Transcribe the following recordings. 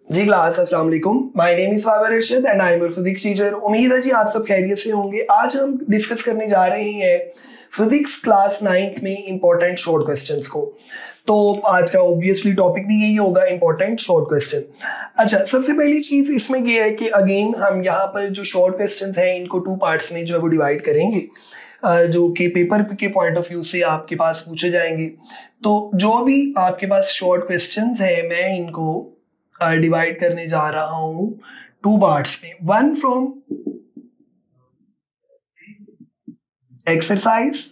जी class अस्सलाम वालेकुम। My name is फावर Arshad and I am your physics teacher. उम्मीद है जी आप सब खैरियत से होंगे। आज हम डिस्कस करने जा रहे हैं फिजिक्स क्लास 9th में इंपॉर्टेंट शॉर्ट क्वेश्चंस को। तो आज का ऑब्वियसली टॉपिक भी यही होगा, इंपॉर्टेंट शॉर्ट क्वेश्चन। अच्छा, सबसे पहली चीज इसमें ये है कि अगेन हम यहाँ पर जो शॉर्ट क्वेश्चन हैं इनको 2 पार्ट्स में जो है वो डिवाइड करेंगे, जो कि पेपर के पॉइंट ऑफ व्यू से आपके पास पूछे जाएंगे। तो जो भी आपके पास शॉर्ट क्वेश्चन है मैं इनको डिवाइड करने जा रहा हूं 2 पार्ट्स में, one from exercise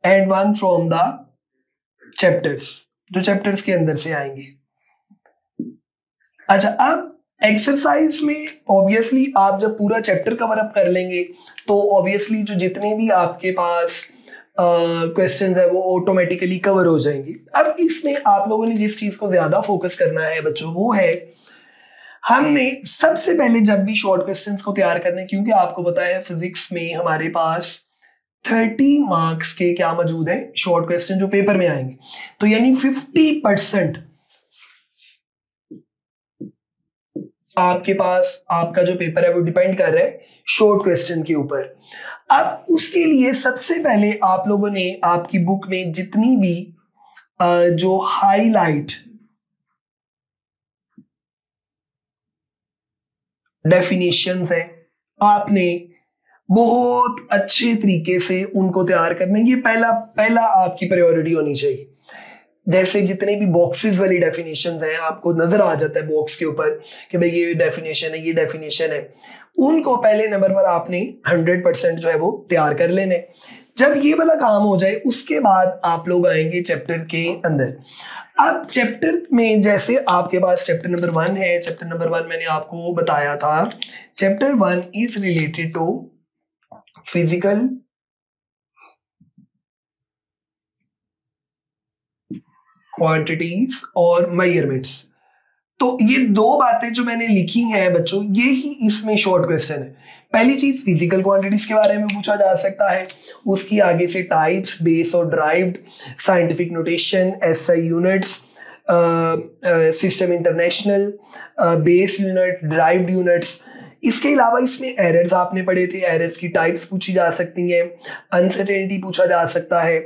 and one from the chapters, जो चैप्टर्स के अंदर से आएंगे। अच्छा, अब एक्सरसाइज में ऑब्वियसली आप जब पूरा चैप्टर कवर अप कर लेंगे तो ऑब्वियसली जो जितने भी आपके पास क्वेश्चंस है वो ऑटोमेटिकली कवर हो जाएंगे। अब इसमें आप लोगों ने जिस चीज को ज्यादा फोकस करना है बच्चों, वो है हमने सबसे पहले जब भी शॉर्ट क्वेश्चंस को तैयार करने, क्योंकि आपको पता है फिजिक्स में हमारे पास 30 मार्क्स के क्या मौजूद है, शॉर्ट क्वेश्चन जो पेपर में आएंगे। तो यानी 50% आपके पास आपका जो पेपर है वो डिपेंड कर रहा है शॉर्ट क्वेश्चन के ऊपर। अब उसके लिए सबसे पहले आप लोगों ने आपकी बुक में जितनी भी जो हाईलाइट डेफिनेशंस हैं आपने बहुत अच्छे तरीके से उनको तैयार करने की पहला आपकी प्रायोरिटी होनी चाहिए। जैसे जितने भी बॉक्सेस वाली डेफिनेशंस हैं, आपको नजर आ जाता है बॉक्स के ऊपर कि भाई ये डेफिनेशन है, ये डेफिनेशन है, उनको पहले नंबर पर आपने 100% जो है वो तैयार कर लेने। जब ये वाला काम हो जाए उसके बाद आप लोग आएंगे चैप्टर के अंदर। अब चैप्टर में जैसे आपके पास चैप्टर नंबर 1 है, चैप्टर नंबर 1 मैंने आपको बताया था, chapter 1 is related to physical quantities और मेजरमेंट्स। तो ये 2 बातें जो मैंने लिखी हैं बच्चों, ये ही इसमें शॉर्ट क्वेश्चन है। पहली चीज फिजिकल क्वांटिटीज के बारे में पूछा जा सकता है, उसकी आगे से टाइप्स, बेस और derived, scientific notation, SI units, system international, base unit, derived units. इसके अलावा इसमें एरर्स आपने पढ़े थे, एरर्स की टाइप्स पूछी जा सकती हैं, अनसर्टेनिटी पूछा जा सकता है,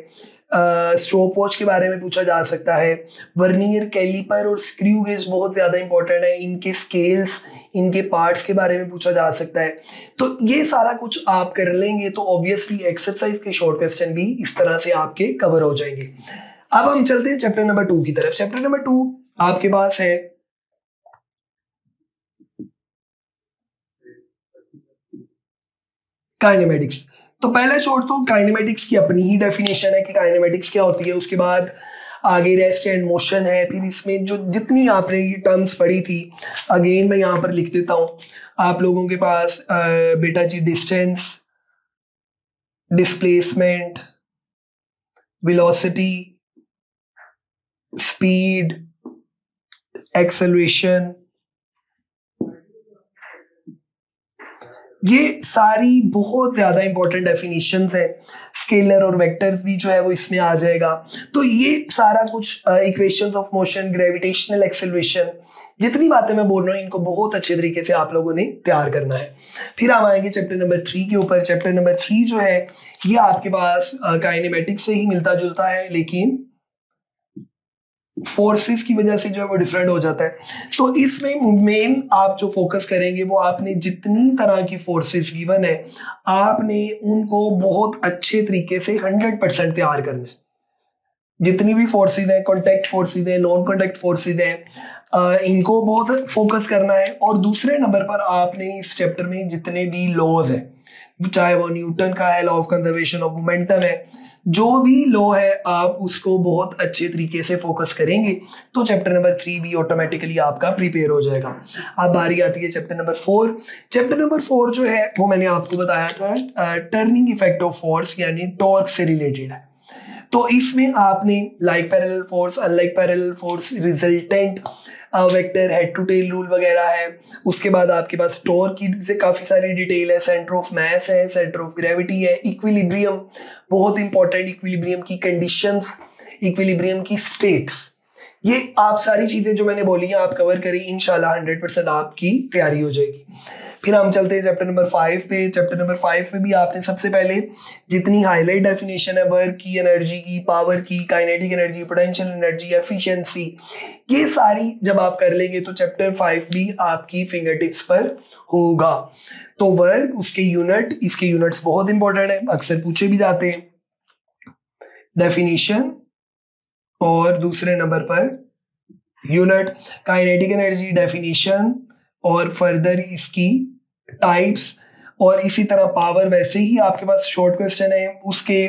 स्टॉप वॉच के बारे में पूछा जा सकता है, वर्नियर, कैलिपर और स्क्रू गेज बहुत ज़्यादा इंपॉर्टेंट है, इनके स्केल्स, इनके पार्ट्स के बारे में पूछा जा सकता है। तो ये सारा कुछ आप कर लेंगे तो ऑब्वियसली एक्सरसाइज के शॉर्ट क्वेश्चन भी इस तरह से आपके कवर हो जाएंगे। अब हम चलते हैं चैप्टर नंबर 2 की तरफ। चैप्टर नंबर 2 आपके पास है काइनेमेटिक्स। तो पहला छोड़ तो काइनेमेटिक्स की अपनी ही डेफिनेशन है कि काइनेमेटिक्स क्या होती है, उसके बाद आगे रेस्ट एंड मोशन है, फिर इसमें जो जितनी आपने ये टर्म्स पढ़ी थी अगेन मैं यहाँ पर लिख देता हूँ आप लोगों के पास। बेटा जी, distance, displacement, velocity, speed, acceleration, ये सारी बहुत ज्यादा इंपॉर्टेंट डेफिनेशंस हैं। स्केलर और वेक्टर्स भी जो है वो इसमें आ जाएगा। तो ये सारा कुछ equations of motion, gravitational acceleration, जितनी बातें मैं बोल रहा हूँ इनको बहुत अच्छे तरीके से आप लोगों ने तैयार करना है। फिर हम आएंगे चैप्टर नंबर 3 के ऊपर। चैप्टर नंबर 3 जो है ये आपके पास काइनेमेटिक्स से ही मिलता जुलता है, लेकिन फोर्सेस की वजह से जो है वो डिफरेंट हो जाता है। तो इसमें मेन आप जो फोकस करेंगे वो आपने जितनी तरह की फोर्सेस गिवन है आपने उनको बहुत अच्छे तरीके से 100% तैयार करना है। जितनी भी फोर्सेस हैं, कॉन्टैक्ट फोर्सेस हैं, नॉन कॉन्टैक्ट फोर्सेस हैं, इनको बहुत फोकस करना है। और दूसरे नंबर पर आपने इस चैप्टर में जितने भी लॉज है, चाहे वो न्यूटन का है, law of conservation of momentum है, जो भी लॉ है आप उसको बहुत अच्छे तरीके से फोकस करेंगे तो चैप्टर नंबर 3 भी ऑटोमेटिकली आपका प्रिपेयर हो जाएगा। अब बारी आती है चैप्टर नंबर 4। चैप्टर नंबर 4 जो है वो मैंने आपको बताया था टर्निंग इफेक्ट ऑफ फोर्स यानी टॉर्क से रिलेटेड है। तो इसमें आपने like parallel force, unlike parallel force, resultant vector, head to tail rule वगैरह है। उसके बाद आपके पास टॉर्क की से काफ़ी सारी डिटेल है, सेंटर ऑफ मास है, सेंटर ऑफ ग्रेविटी है, इक्विलिब्रियम बहुत इंपॉर्टेंट, इक्विलिब्रियम की कंडीशंस, इक्विलिब्रियम की स्टेट्स, ये आप सारी चीजें जो मैंने बोली हैं आप कवर करें, इंशाल्लाह 100% आपकी तैयारी हो जाएगी। फिर हम चलते हैं चैप्टर नंबर 5 पे। चैप्टर नंबर 5 में भी आपने सबसे पहले जितनी हाईलाइट डेफिनेशन है वर्क की, एनर्जी की, पावर की, kinetic energy, potential energy, efficiency, ये सारी जब आप कर लेंगे तो चैप्टर 5 भी आपकी फिंगर टिप्स पर होगा। तो वर्क, उसके यूनिट, इसके यूनिट्स बहुत इंपॉर्टेंट है, अक्सर पूछे भी जाते हैं। डेफिनेशन और दूसरे number per unit, kinetic energy, definition और फर्दर इसकी टाइप्स, और इसी तरह पावर। वैसे ही आपके पास शॉर्ट क्वेश्चन है, उसके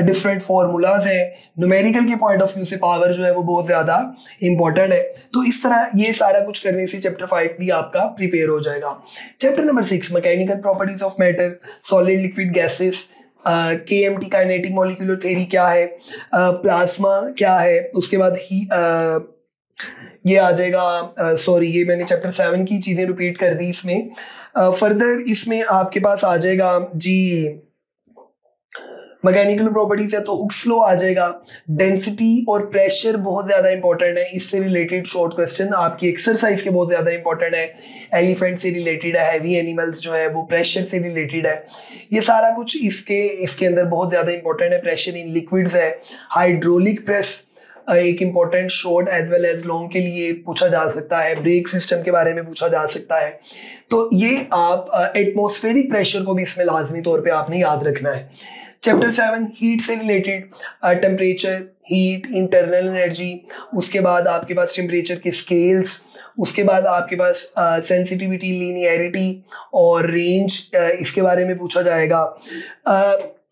डिफरेंट फॉर्मूलाज हैं। न्यूमेरिकल के पॉइंट ऑफ व्यू से पावर जो है वो बहुत ज़्यादा इंपॉर्टेंट है। तो इस तरह ये सारा कुछ करने से चैप्टर 5 भी आपका प्रिपेयर हो जाएगा। Chapter number 6 mechanical properties of matter, solid, liquid, gases, KMT kinetic molecular theory क्या है, प्लाज्मा क्या है, उसके बाद ही ये आ जाएगा। सॉरी, ये मैंने चैप्टर 7 की चीज़ें रिपीट कर दी इसमें। फर्दर इसमें आपके पास आ जाएगा जी मैकेनिकल प्रॉपर्टीज है तो हुक्स लॉ आ जाएगा। डेंसिटी और प्रेशर बहुत ज़्यादा इंपॉर्टेंट है, इससे रिलेटेड शॉर्ट क्वेश्चन आपकी एक्सरसाइज के बहुत ज़्यादा इंपॉर्टेंट है। एलिफेंट से रिलेटेड है, हैवी एनिमल्स जो है वो प्रेशर से रिलेटेड है। ये सारा कुछ इसके अंदर बहुत ज़्यादा इंपॉर्टेंट है। प्रेशर इन लिक्विड्स है। हाइड्रोलिक प्रेस एक important short as well as long के लिए पूछा जा सकता है। ब्रेक सिस्टम के बारे में पूछा जा सकता है। तो ये आप एटमॉस्फेरिक प्रेशर को भी इसमें लाजमी तौर पे आपने याद रखना है। चैप्टर 7 हीट से related, temperature, heat, internal energy, उसके बाद आपके पास टेम्परेचर के स्केल्स, उसके बाद आपके पास सेंसिटिविटी, लीनियरिटी और रेंज, इसके बारे में पूछा जाएगा।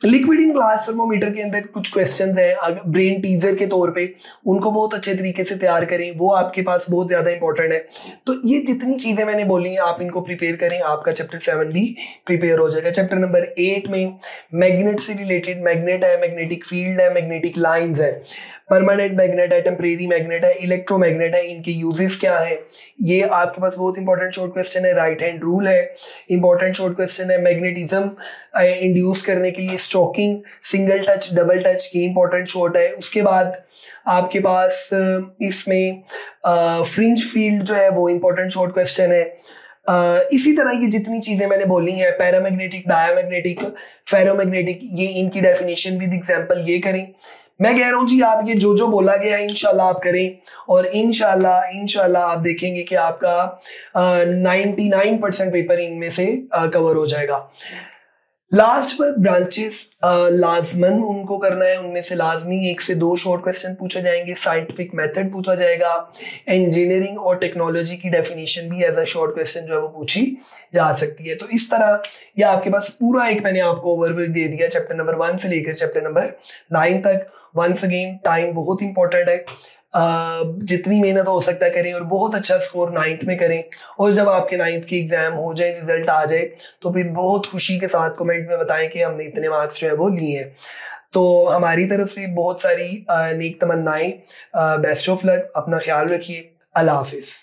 लिक्विड इन ग्लास थर्मोमीटर के अंदर कुछ क्वेश्चंस हैं ब्रेन टीजर के तौर पे, उनको बहुत अच्छे तरीके से तैयार करें, वो आपके पास बहुत ज़्यादा इंपॉर्टेंट है। तो ये जितनी चीज़ें मैंने बोली हैं आप इनको प्रिपेयर करें, आपका चैप्टर 7 भी प्रिपेयर हो जाएगा। चैप्टर नंबर 8 में मैग्नेट से रिलेटेड, मैग्नेट है, मैग्नेटिक फील्ड है, मैग्नेटिक लाइन्स है, परमानेंट मैग्नेट है, टेम्परेरी मैग्नेट है, इलेक्ट्रोमैग्नेट है, इनके यूजेस क्या है, ये आपके पास बहुत इंपॉर्टेंट शॉर्ट क्वेश्चन है। राइट हैंड रूल है, इंपॉर्टेंट शॉर्ट क्वेश्चन है। मैग्नेटिज्म इंड्यूस करने के लिए stroking, single touch, double touch, ये इंपॉर्टेंट शॉर्ट है। उसके बाद आपके पास इसमें फ्रिंज फील्ड जो है वो इंपॉर्टेंट शॉर्ट क्वेश्चन है। इसी तरह की जितनी चीजें मैंने बोली हैं, पैरामैग्नेटिक, डायामैग्नेटिक, फेरोमैग्नेटिक, ये इनकी डेफिनेशन विद एग्जांपल ये करें। मैं कह रहा हूँ जी आप ये जो जो बोला गया है इंशाल्लाह आप करें, और इंशाल्लाह आप देखेंगे कि आपका 99% पेपर इनमें से कवर हो जाएगा। लास्ट पर ब्रांचेस लाजमन उनको करना है, उनमें से लाजमी 1 से 2 शॉर्ट क्वेश्चन पूछे जाएंगे। साइंटिफिक मेथड पूछा जाएगा। इंजीनियरिंग और टेक्नोलॉजी की डेफिनेशन भी एज अ शॉर्ट क्वेश्चन जो है वो पूछी जा सकती है। तो इस तरह ये आपके पास पूरा एक मैंने आपको ओवरव्यू दे दिया चैप्टर नंबर 1 से लेकर चैप्टर नंबर 9 तक। वंस अगेन टाइम बहुत इंपॉर्टेंट है, जितनी मेहनत हो सकता है करें और बहुत अच्छा स्कोर 9th में करें, और जब आपके 9th की एग्जाम हो जाए, रिजल्ट आ जाए, तो फिर बहुत खुशी के साथ कमेंट में बताएं कि हमने इतने मार्क्स जो है वो लिए हैं। तो हमारी तरफ से बहुत सारी नेक तमन्नाएं। बेस्ट ऑफ लक, अपना ख्याल रखिए। अल्लाह हाफिज।